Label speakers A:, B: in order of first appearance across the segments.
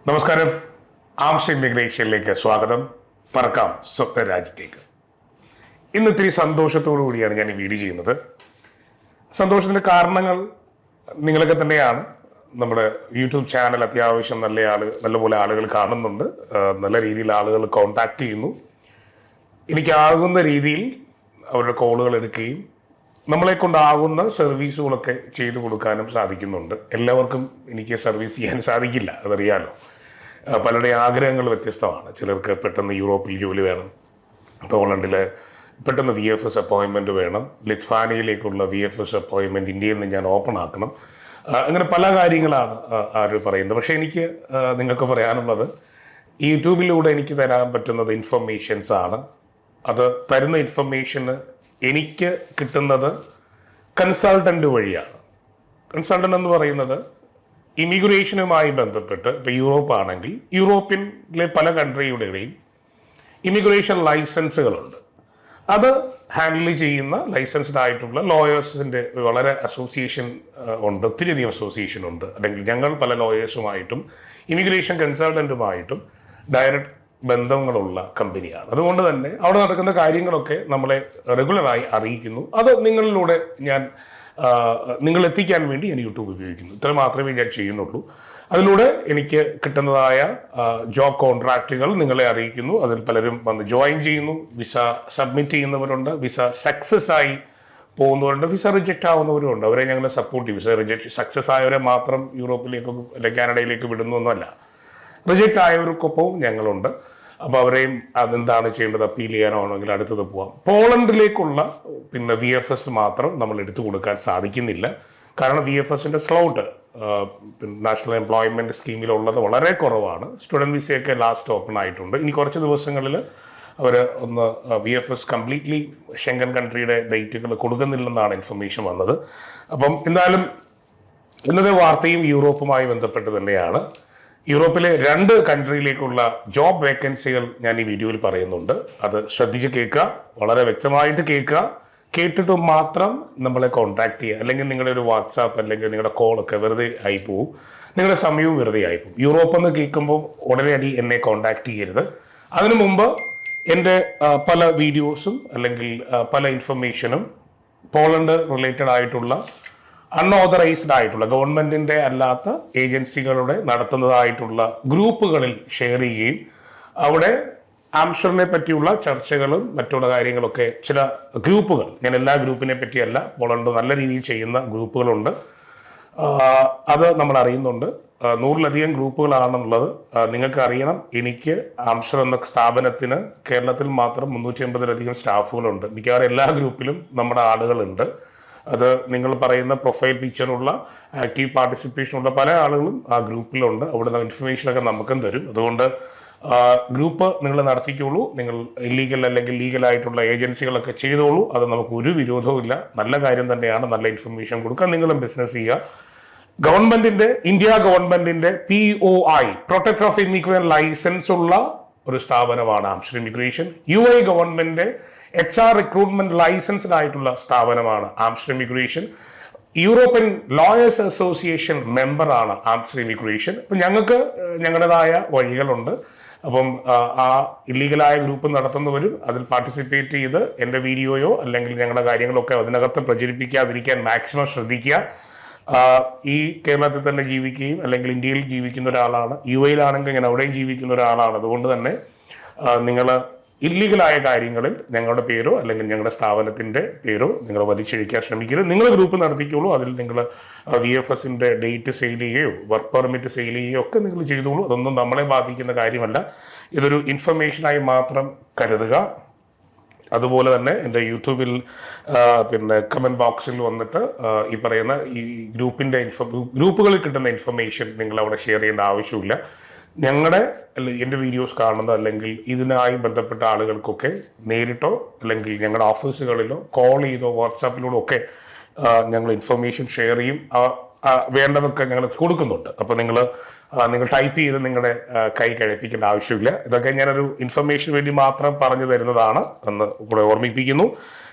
A: നമസ്കാരം. ആംസ് ഇമിഗ്രേഷനിലേക്ക് സ്വാഗതം. പറക്കാം സ്വപ്ന രാജ്യത്തേക്ക്. ഇന്ന് ഇത്തിരി സന്തോഷത്തോടു കൂടിയാണ് ഞാൻ ഈ വീഡിയോ ചെയ്യുന്നത്. സന്തോഷത്തിൻ്റെ കാരണങ്ങൾ നിങ്ങളൊക്കെ തന്നെയാണ്. നമ്മുടെ യൂട്യൂബ് ചാനൽ അത്യാവശ്യം നല്ലപോലെ ആളുകൾ കാണുന്നുണ്ട്. നല്ല രീതിയിൽ ആളുകൾ കോൺടാക്ട് ചെയ്യുന്നു. എനിക്കാകുന്ന രീതിയിൽ അവരുടെ കോളുകൾ എടുക്കുകയും നമ്മളെ കൊണ്ടാകുന്ന സർവീസുകളൊക്കെ ചെയ്തു കൊടുക്കാനും സാധിക്കുന്നുണ്ട്. എല്ലാവർക്കും എനിക്ക് സർവീസ് ചെയ്യാൻ സാധിക്കില്ല, അതറിയാലോ. പലരുടെ ആഗ്രഹങ്ങൾ വ്യത്യസ്തമാണ്. ചിലർക്ക് പെട്ടെന്ന് യൂറോപ്പിൽ ജോലി വേണം, പോളണ്ടിൽ പെട്ടെന്ന് VFS അപ്പോയിൻമെൻറ്റ് വേണം, ലിത്വാനിയയിലേക്കുള്ള VFS അപ്പോയിൻമെൻറ്റ് ഇന്ത്യയിൽ നിന്ന് ഞാൻ ഓപ്പൺ ആക്കണം. അങ്ങനെ പല കാര്യങ്ങളാണ് ആര് പറയുന്നത്. പക്ഷേ എനിക്ക് നിങ്ങൾക്ക് പറയാനുള്ളത്, യൂട്യൂബിലൂടെ എനിക്ക് തരാൻ പറ്റുന്നത് ഇൻഫർമേഷൻസ് ആണ്. അത് തരുന്ന ഇൻഫർമേഷന് എനിക്ക് കിട്ടുന്നത് കൺസൾട്ടൻ്റ് വഴിയാണ്. കൺസൾട്ടൻ്റ് എന്ന് പറയുന്നത് ഇമിഗ്രേഷനുമായി ബന്ധപ്പെട്ട് ഇപ്പോൾ യൂറോപ്പ് ആണെങ്കിൽ യൂറോപ്പിലെ പല കൺട്രിയുടെയും ഇമിഗ്രേഷൻ ലൈസൻസുകളുണ്ട്. അത് ഹാൻഡിൽ ചെയ്യുന്ന ലൈസൻസ്ഡ് ആയിട്ടുള്ള ലോയേഴ്സിൻ്റെ വളരെ അസോസിയേഷൻ ഉണ്ട്, ഒത്തിരിയധികം അസോസിയേഷൻ ഉണ്ട്. അല്ലെങ്കിൽ ഞങ്ങൾ പല ലോയേഴ്സുമായിട്ടും ഇമിഗ്രേഷൻ കൺസൾട്ടൻറ്റുമായിട്ടും ഡയറക്റ്റ് ബന്ധങ്ങളുള്ള കമ്പനിയാണ്. അതുകൊണ്ട് തന്നെ അവിടെ നടക്കുന്ന കാര്യങ്ങളൊക്കെ നമ്മളെ റെഗുലറായി അറിയിക്കുന്നു. അത് നിങ്ങളിലൂടെ നിങ്ങൾ എത്തിക്കാൻ വേണ്ടി ഞാൻ യൂട്യൂബ് ഉപയോഗിക്കുന്നു. ഇത്ര മാത്രമേ ഞാൻ ചെയ്യുന്നുള്ളൂ. അതിലൂടെ എനിക്ക് കിട്ടുന്നതായ ജോബ് കോൺട്രാക്റ്റുകൾ നിങ്ങളെ അറിയിക്കുന്നു. അതിൽ പലരും വന്ന് ജോയിൻ ചെയ്യുന്നു. വിസ സബ്മിറ്റ് ചെയ്യുന്നവരുണ്ട്, വിസ സക്സസ് ആയി പോകുന്നവരുണ്ട്, വിസ റിജക്റ്റ് ആവുന്നവരുണ്ട്. അവരെ ഞങ്ങൾ സപ്പോർട്ട് ചെയ്യും. വിസ സക്സസ് ആയവരെ മാത്രം യൂറോപ്പിലേക്ക് അല്ലെങ്കിൽ കാനഡയിലേക്ക് വിടുന്നൊന്നുമല്ല, റിജക്റ്റ് ആയവർക്കൊപ്പവും ഞങ്ങളുണ്ട്. അപ്പോൾ അവരെയും അതെന്താണ് ചെയ്യേണ്ടത്, അപ്പീൽ ചെയ്യാനാണെങ്കിൽ അടുത്തത് പോവാം. പോളണ്ടിലേക്കുള്ള VFS മാത്രം നമ്മൾ എടുത്തു കൊടുക്കാൻ സാധിക്കുന്നില്ല. കാരണം VFSൻ്റെ സ്ലോട്ട് നാഷണൽ എംപ്ലോയ്മെൻറ്റ് സ്കീമിലുള്ളത് വളരെ കുറവാണ്. സ്റ്റുഡൻറ്റ് വിസയൊക്കെ ലാസ്റ്റ് ഓപ്പൺ ആയിട്ടുണ്ട്. ഇനി കുറച്ച് ദിവസങ്ങളിൽ അവർ ഒന്ന് VFS കംപ്ലീറ്റ്ലി ഷെങ്കൻ കൺട്രിയുടെ ഡേറ്റുകൾ കൊടുക്കുന്നില്ലെന്നാണ് ഇൻഫർമേഷൻ വന്നത്. അപ്പം എന്തായാലും ഇന്നത്തെ വാർത്തയും യൂറോപ്പുമായി ബന്ധപ്പെട്ട് തന്നെയാണ്. യൂറോപ്പിലെ 2 കൺട്രിയിലേക്കുള്ള ജോബ് വേക്കൻസികൾ ഞാൻ ഈ വീഡിയോയിൽ പറയുന്നുണ്ട്. അത് ശ്രദ്ധിച്ച് കേൾക്കുക, വളരെ വ്യക്തമായിട്ട് കേൾക്കുക. കേട്ടിട്ട് മാത്രം നമ്മളെ കോൺടാക്ട് ചെയ്യുക. അല്ലെങ്കിൽ നിങ്ങളുടെ ഒരു വാട്സാപ്പ് അല്ലെങ്കിൽ നിങ്ങളുടെ കോളൊക്കെ വെറുതെ ആയിപ്പോവും, നിങ്ങളുടെ സമയവും വെറുതെ ആയിപ്പോവും. യൂറോപ്പ് എന്ന് കേൾക്കുമ്പോൾ ഉടനടി എന്നെ കോൺടാക്ട് ചെയ്യരുത്. അതിനു മുമ്പ് എൻ്റെ പല വീഡിയോസും അല്ലെങ്കിൽ പല ഇൻഫർമേഷനും പോളണ്ട് റിലേറ്റഡ് ആയിട്ടുള്ള അൺഓതറൈസ്ഡ് ആയിട്ടുള്ള ഗവൺമെൻറ്റിൻ്റെ അല്ലാത്ത ഏജൻസികളുടെ നടത്തുന്നതായിട്ടുള്ള ഗ്രൂപ്പുകളിൽ ഷെയർ ചെയ്യുകയും അവിടെ ആംസ്റ്റർഡാമിനെ പറ്റിയുള്ള ചർച്ചകളും മറ്റുള്ള കാര്യങ്ങളൊക്കെ ചില ഗ്രൂപ്പുകൾ, ഞാൻ എല്ലാ ഗ്രൂപ്പിനെ പറ്റിയല്ല, പോളണ്ട് നല്ല രീതിയിൽ ചെയ്യുന്ന ഗ്രൂപ്പുകളുണ്ട്, അത് നമ്മൾ അറിയുന്നുണ്ട്. 100-ലധികം ഗ്രൂപ്പുകളാണെന്നുള്ളത് നിങ്ങൾക്ക് അറിയണം. എനിക്ക് ആംസ്റ്റർ എന്ന സ്ഥാപനത്തിന് കേരളത്തിൽ മാത്രം 350-ലധികം സ്റ്റാഫുകളുണ്ട്. മിക്കവാറും എല്ലാ ഗ്രൂപ്പിലും നമ്മുടെ ആളുകളുണ്ട്. അത് നിങ്ങൾ പറയുന്ന പ്രൊഫൈൽ പിക്ചറുള്ള ആക്റ്റീവ് പാർട്ടിസിപ്പേഷനുള്ള പല ആളുകളും ആ ഗ്രൂപ്പിലുണ്ട്. അവിടെ ഇൻഫർമേഷനൊക്കെ നമുക്കും തരും. അതുകൊണ്ട് ഗ്രൂപ്പ് നിങ്ങൾ നടത്തിക്കോളൂ. നിങ്ങൾ ഇല്ലീഗൽ അല്ലെങ്കിൽ ലീഗലായിട്ടുള്ള ഏജൻസികളൊക്കെ ചെയ്തോളൂ. അത് നമുക്ക് ഒരു വിരോധവും ഇല്ല. നല്ല കാര്യം തന്നെയാണ്. നല്ല ഇൻഫർമേഷൻ കൊടുക്കുക. നിങ്ങളും ബിസിനസ് ചെയ്യുക. ഇന്ത്യ ഗവൺമെന്റിന്റെ POI protector of immigrant license ഉള്ള ഒരു സ്ഥാപനമാണ് Amster Immigration. UI government HR recruitment licensed ആയിട്ടുള്ള സ്ഥാപനമാണ് Amster Immigration. European lawyers association മെമ്പറാണ് ആംസ്റ്റർ ഇമിഗ്രേഷൻ. അപ്പം ഞങ്ങൾക്ക് ഞങ്ങളുടേതായ വഴികളുണ്ട്. അപ്പം ആ ഇല്ലീഗലായ ഗ്രൂപ്പ് നടത്തുന്നവരും അതിൽ പാർട്ടിസിപ്പേറ്റ് ചെയ്ത് എൻ്റെ വീഡിയോയോ അല്ലെങ്കിൽ ഞങ്ങളുടെ കാര്യങ്ങളൊക്കെ അതിനകത്ത് പ്രചരിപ്പിക്കാതിരിക്കാൻ മാക്സിമം ശ്രദ്ധിക്കുക. ഈ കേരളത്തിൽ തന്നെ ജീവിക്കുകയും അല്ലെങ്കിൽ ഇന്ത്യയിൽ ജീവിക്കുന്ന ഒരാളാണ്. UAയിലാണെങ്കിൽ ഞാൻ അവിടെയും ജീവിക്കുന്ന ഒരാളാണ്. അതുകൊണ്ട് തന്നെ നിങ്ങൾ ഇല്ലീഗലായ കാര്യങ്ങളിൽ ഞങ്ങളുടെ പേരോ അല്ലെങ്കിൽ ഞങ്ങളുടെ സ്ഥാപനത്തിൻ്റെ പേരോ നിങ്ങൾ വലിച്ചഴിക്കാൻ ശ്രമിക്കരുത്. നിങ്ങൾ ഗ്രൂപ്പ് നടത്തിക്കോളൂ. അതിൽ നിങ്ങൾ VFSൻ്റെ ഡേറ്റ് സെയിൽ ചെയ്യുകയോ വർക്ക് പെർമിറ്റ് സെയിൽ ചെയ്യുകയോ ഒക്കെ നിങ്ങൾ ചെയ്തോളൂ. അതൊന്നും നമ്മളെ ബാധിക്കുന്ന കാര്യമല്ല. ഇതൊരു ഇൻഫർമേഷനായി മാത്രം കരുതുക. അതുപോലെ തന്നെ എൻ്റെ യൂട്യൂബിൽ കമൻറ്റ് ബോക്സിൽ വന്നിട്ട് ഈ പറയുന്ന ഈ ഗ്രൂപ്പുകളിൽ കിട്ടുന്ന ഇൻഫർമേഷൻ നിങ്ങൾ അവിടെ ഷെയർ ചെയ്യേണ്ട ആവശ്യമില്ല. എൻ്റെ വീഡിയോസ് കാണുന്ന അല്ലെങ്കിൽ ഇതിനായി ബന്ധപ്പെട്ട ആളുകൾക്കൊക്കെ നേരിട്ടോ അല്ലെങ്കിൽ ഞങ്ങളുടെ ഓഫീസുകളിലോ കോൾ ചെയ്തോ വാട്സാപ്പിലൂടെ ഒക്കെ ഞങ്ങൾ ഇൻഫർമേഷൻ ഷെയർ ചെയ്യും. വേണ്ടതൊക്കെ ഞങ്ങൾ കൊടുക്കുന്നുണ്ട്. അപ്പോൾ നിങ്ങൾ ടൈപ്പ് ചെയ്ത് നിങ്ങളുടെ കൈ കഴിപ്പിക്കേണ്ട ആവശ്യമില്ല. ഇതൊക്കെ ഞാനൊരു ഇൻഫർമേഷൻ വേണ്ടി മാത്രം പറഞ്ഞു തരുന്നതാണ് എന്ന് കൂടെ ഓർമ്മിപ്പിക്കുന്നു.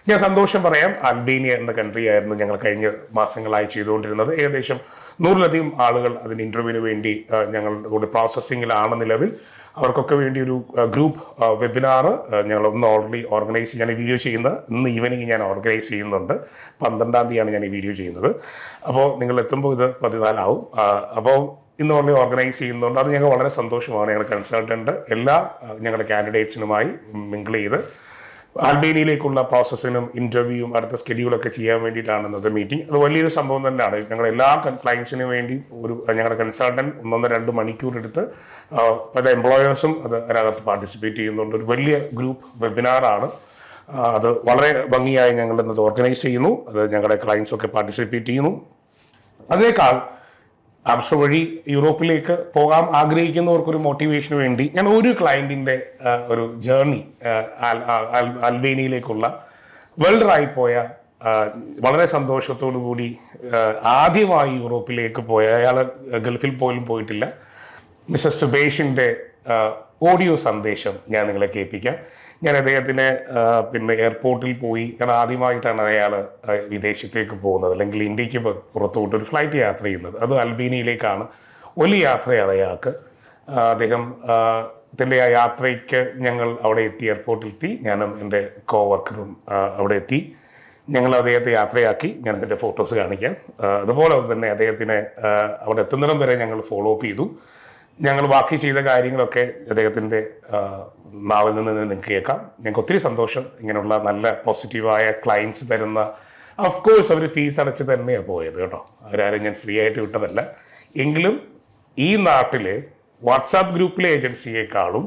A: ഞാൻ സന്തോഷം പറയാം, അൽബേനിയ എന്ന കൺട്രി ആയിരുന്നു ഞങ്ങൾ കഴിഞ്ഞ മാസങ്ങളായി ചെയ്തുകൊണ്ടിരുന്നത്. ഏകദേശം 100-ലധികം ആളുകൾ അതിന് ഇൻ്റർവ്യൂവിന് വേണ്ടി ഞങ്ങളുടെ കൂടെ പ്രോസസ്സിങ്ങിലാണ് നിലവിൽ. അവർക്കൊക്കെ വേണ്ടി ഒരു ഗ്രൂപ്പ് വെബിനാർ ഞങ്ങളൊന്ന് ഓൾറെഡി ഓർഗനൈസ്, ഞാൻ ഈ വീഡിയോ ചെയ്യുന്നത് ഇന്ന് ഈവനിങ് ഞാൻ ഓർഗനൈസ് ചെയ്യുന്നുണ്ട്. 12-ാം തീയതിയാണ് ഞാൻ ഈ വീഡിയോ ചെയ്യുന്നത്. അപ്പോൾ നിങ്ങൾ എത്തുമ്പോൾ ഇത് 14 ആവും. അപ്പോൾ ഇന്ന് ഓൾറെഡി ഓർഗനൈസ് ചെയ്യുന്നുണ്ട്. അത് ഞങ്ങൾ വളരെ സന്തോഷമാണ്. ഞങ്ങളുടെ കൺസൾട്ടൻ്റ് എല്ലാ ഞങ്ങളുടെ കാൻഡിഡേറ്റ്സിനുമായി മിങ്കിൾ ചെയ്ത് അൽബേനിയയിലേക്കുള്ള പ്രോസസ്സിനും ഇൻ്റർവ്യൂവും അടുത്ത സ്കെഡ്യൂളൊക്കെ ചെയ്യാൻ വേണ്ടിയിട്ടാണ് ഇന്നത്തെ മീറ്റിംഗ്. അത് വലിയൊരു സംഭവം തന്നെയാണ്. ഞങ്ങൾ എല്ലാ ക്ലയൻസിനും വേണ്ടി ഞങ്ങളുടെ കൺസൾട്ടൻറ്റ് 1-2 മണിക്കൂർ എടുത്ത് പല എംപ്ലോയേഴ്സും അതിനകത്ത് പാർട്ടിസിപ്പേറ്റ് ചെയ്യുന്നുണ്ട്. ഒരു വലിയ ഗ്രൂപ്പ് വെബിനാറാണ്. അത് വളരെ ഭംഗിയായി ഞങ്ങൾ ഇന്നത് ഓർഗനൈസ് ചെയ്യുന്നു. അത് ഞങ്ങളുടെ ക്ലയൻസൊക്കെ പാർട്ടിസിപ്പേറ്റ് ചെയ്യുന്നു. അതിനേക്കാൾ ആംസ്റ്റർ വഴി യൂറോപ്പിലേക്ക് പോകാൻ ആഗ്രഹിക്കുന്നവർക്കൊരു മോട്ടിവേഷന് വേണ്ടി ഞാൻ ഒരു ക്ലയൻറ്റിൻ്റെ ഒരു ജേർണി, അൽബേനിയയിലേക്കുള്ള വെൽഡറായി പോയ, വളരെ സന്തോഷത്തോടു കൂടി ആദ്യമായി യൂറോപ്പിലേക്ക് പോയ, അയാൾ ഗൾഫിൽ പോലും പോയിട്ടില്ല, മിസ്റ്റർ സുബേഷിൻ്റെ ഓഡിയോ സന്ദേശം ഞാൻ നിങ്ങളെ കേൾപ്പിക്കാം. ഞാൻ അദ്ദേഹത്തിന് പിന്നെ എയർപോർട്ടിൽ പോയി, കാരണം ആദ്യമായിട്ടാണ് അയാൾ വിദേശത്തേക്ക് പോകുന്നത്, അല്ലെങ്കിൽ ഇന്ത്യക്ക് പുറത്തോട്ട് ഒരു ഫ്ലൈറ്റ് യാത്ര ചെയ്യുന്നത്. അത് അൽബേനിയയിലേക്കാണ്. വലിയ യാത്രയാണ് അയാൾക്ക്. അദ്ദേഹം ത്തിൻ്റെ ആ യാത്രയ്ക്ക് ഞങ്ങൾ അവിടെ എത്തി, എയർപോർട്ടിലെത്തി. ഞാനും എൻ്റെ കോവർക്കറും അവിടെ എത്തി. ഞങ്ങൾ അദ്ദേഹത്തെ യാത്രയാക്കി. ഞാൻ അതിൻ്റെ ഫോട്ടോസ് കാണിക്കാം. അതുപോലെ തന്നെ അദ്ദേഹത്തിന് അവിടെ എത്തുന്നിടം വരെ ഞങ്ങൾ ഫോളോ അപ്പ് ചെയ്തു. ഞങ്ങൾ ബാക്കി ചെയ്ത കാര്യങ്ങളൊക്കെ അദ്ദേഹത്തിൻ്റെ നാവിൽ നിന്ന് നിങ്ങൾക്ക് കേൾക്കാം. ഞങ്ങൾക്ക് ഒത്തിരി സന്തോഷം. ഇങ്ങനെയുള്ള നല്ല പോസിറ്റീവായ ക്ലയൻസ് തരുന്ന, ഓഫ് കോഴ്സ് അവർ ഫീസ് അടച്ച് തന്നെയാണ് പോയത് കേട്ടോ. അവരാരും ഞാൻ ഫ്രീ ആയിട്ട് വിട്ടതല്ല. എങ്കിലും ഈ നാട്ടിലെ വാട്സാപ്പ് ഗ്രൂപ്പിലെ ഏജൻസിയേക്കാളും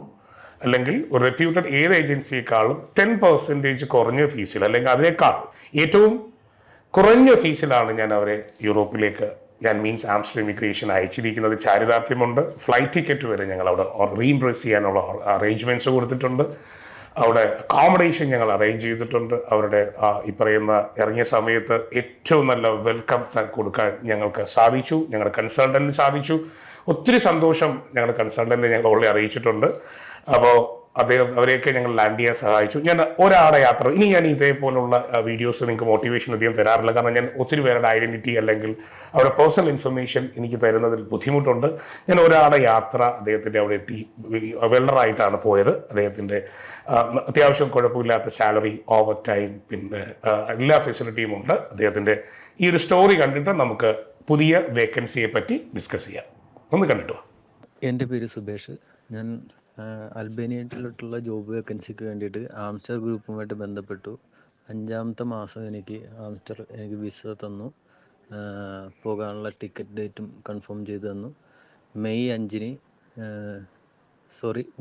A: അല്ലെങ്കിൽ ഒരു റെപ്യൂട്ടഡ് ഏത് ഏജൻസിയേക്കാളും 10% കുറഞ്ഞ ഫീസിൽ, അല്ലെങ്കിൽ അതിനേക്കാൾ ഏറ്റവും കുറഞ്ഞ ഫീസിലാണ് ഞാൻ അവരെ യൂറോപ്പിലേക്ക്, ഞാൻ മീൻസ് ആംസ്റ്റർ ഇമിഗ്രേഷൻ അയച്ചിരിക്കുന്നത്. ചാരിതാർത്ഥ്യമുണ്ട്. ഫ്ലൈറ്റ് ടിക്കറ്റ് വരെ ഞങ്ങൾ അവിടെ റീഇംബേഴ്സ് ചെയ്യാനുള്ള അറേഞ്ച്മെൻറ്റ്സ് കൊടുത്തിട്ടുണ്ട്. അവിടെ അക്കോമഡേഷൻ ഞങ്ങൾ അറേഞ്ച് ചെയ്തിട്ടുണ്ട്. അവരുടെ ഈ പറയുന്ന ഇറങ്ങിയ സമയത്ത് ഏറ്റവും നല്ല വെൽക്കം കൊടുക്കാൻ ഞങ്ങൾക്ക് സാധിച്ചു. ഞങ്ങളുടെ കൺസൾട്ടൻറ്റിന് സാധിച്ചു. ഒത്തിരി സന്തോഷം ഞങ്ങളുടെ കൺസൾട്ടൻറ്റിനെ ഞങ്ങൾ ഓൾറെഡി അറിയിച്ചിട്ടുണ്ട്. അപ്പോൾ അവരെയൊക്കെ ഞങ്ങൾ ലാൻഡ് ചെയ്യാൻ സഹായിച്ചു. ഞാൻ ഒരാളുടെ യാത്ര, ഇനി ഞാൻ ഇതേപോലുള്ള വീഡിയോസ് നിങ്ങൾക്ക് മോട്ടിവേഷൻ അധികം തരാറില്ല. കാരണം ഞാൻ ഒത്തിരി പേരുടെ ഐഡൻറ്റിറ്റി അല്ലെങ്കിൽ അവരുടെ പേഴ്സണൽ ഇൻഫർമേഷൻ എനിക്ക് തരുന്നതിൽ ബുദ്ധിമുട്ടുണ്ട്. ഞാൻ ഒരാളുടെ യാത്ര അദ്ദേഹത്തിൻ്റെ അവിടെ എത്തി, വെള്ളറായിട്ടാണ് പോയത്. അദ്ദേഹത്തിൻ്റെ അത്യാവശ്യം കുഴപ്പമില്ലാത്ത സാലറി, ഓവർ ടൈം, പിന്നെ എല്ലാ ഫെസിലിറ്റിയും ഉണ്ട്. അദ്ദേഹത്തിൻ്റെ ഈ ഒരു സ്റ്റോറി കണ്ടിട്ട് നമുക്ക് പുതിയ വേക്കൻസിയെ പറ്റി ഡിസ്കസ് ചെയ്യാം. ഒന്ന് കണ്ടിട്ടോ.
B: എൻ്റെ പേര് സുബേഷ്. ഞാൻ അൽബേനിയയിലോട്ടുള്ള ജോബ് വേക്കൻസിക്ക് വേണ്ടിയിട്ട് ആംസ്റ്റർ ഗ്രൂപ്പുമായിട്ട് ബന്ധപ്പെട്ടു. 5-ാമത്തെ മാസം എനിക്ക് വിസ തന്നു. പോകാനുള്ള ടിക്കറ്റ് ഡേറ്റും കൺഫേം ചെയ്തു തന്നു.